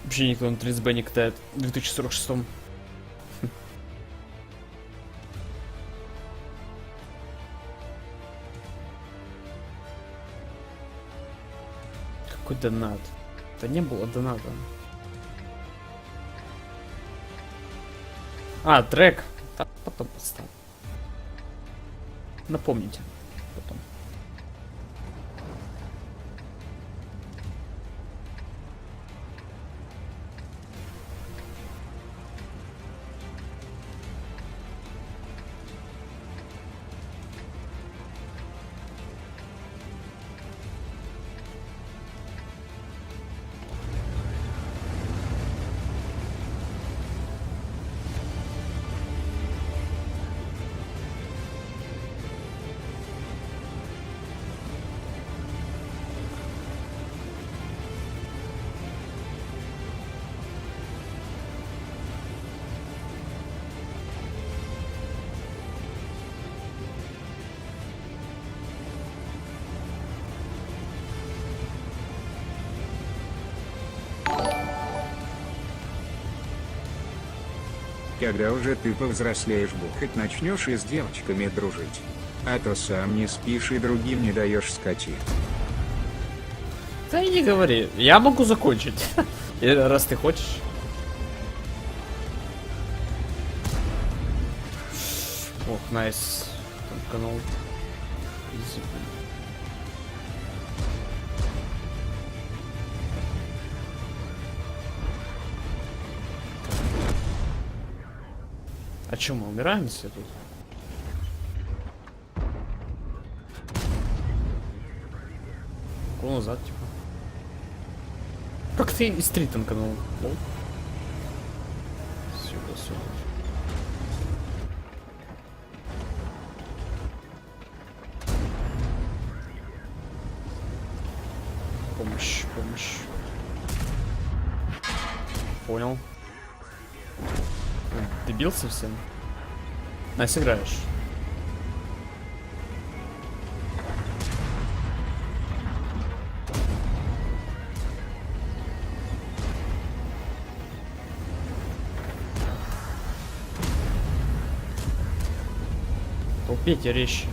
Вообще никто на 30Б не катает в 2046. Какой донат? Да не было доната. А, трек. Так, потом поставлю. Напомните. Потом. Когда уже ты повзрослеешь, бухать начнешь и с девочками дружить. А то сам не спишь и другим не даешь скотин. Да и не говори. Я могу закончить. Раз ты хочешь. Ох, найс. Там канал. Изи. А чё, мы умираем все тут? Гол назад, типа. Как ты из 3 танканул? Сюда, сюда. Помощь, помощь. Понял. Дебил совсем? А, сыграешь. Толпите резче.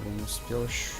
Не успел еще.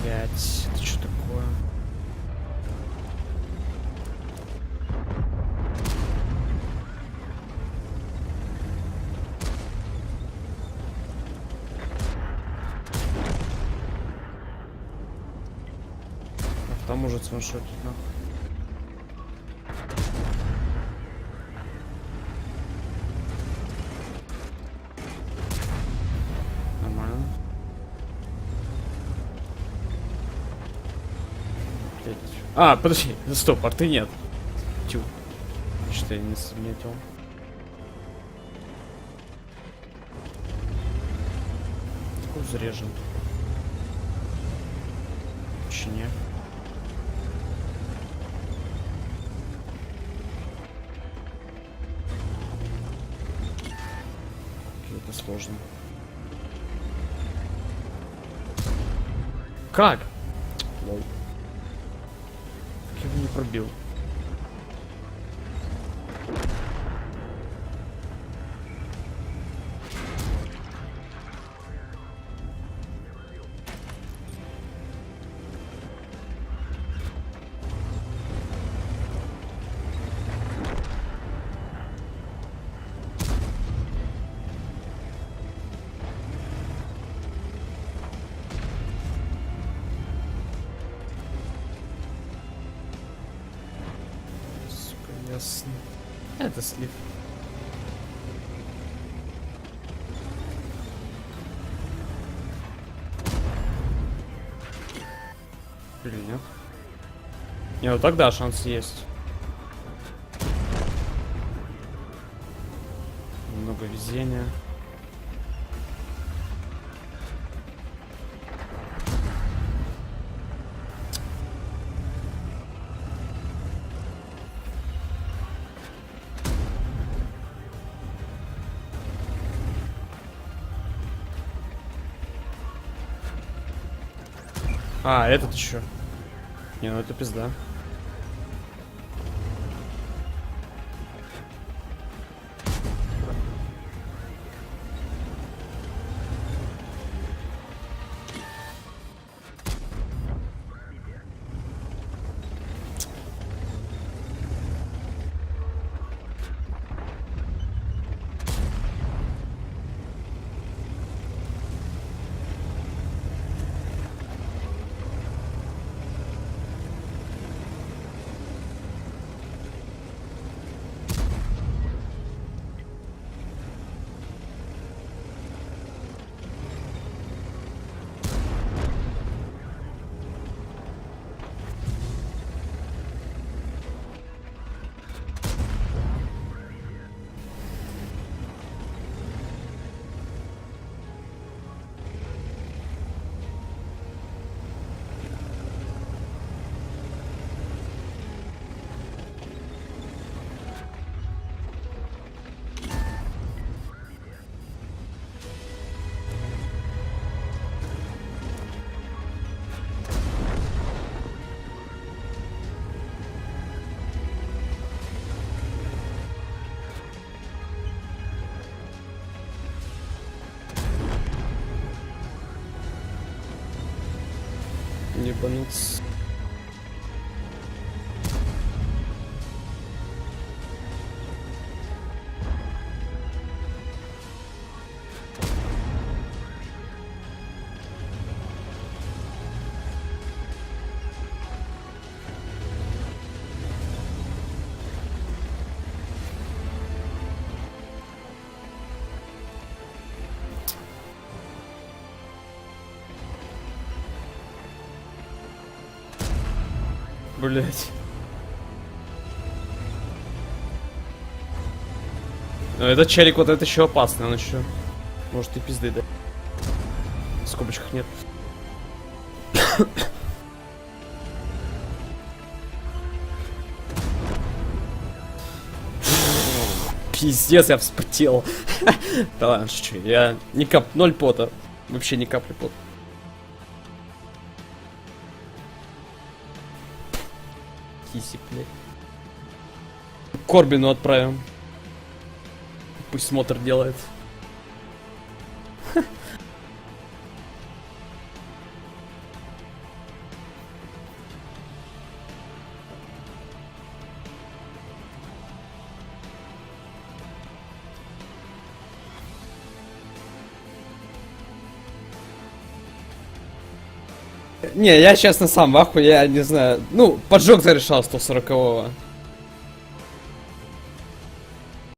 Блять, это что такое? Там может сваншотить, нахуй. Нормально. А, подожди, стоп, арты нет. Тю. Что я не заметил. Такой зарежен. Чине. Это сложно. Как? Лол. Как я его не пробил? Ясно. Это слив. Или нет? Не, ну тогда шанс есть. Много везения. А, этот еще. Не, ну это пизда. Ебануться. Блять. Ну, этот челик вот это еще опасный, он еще может и пизды, да? В скобочках нет. Пиздец, я вспотел. Да ладно, шучу. Я ни ноль пота. Вообще ни капли пота. Киси, блядь. Корбину отправим. Пусть смотр делает. Не, я честно сам в ахуе, я не знаю. Ну, поджог зарешал 140-го.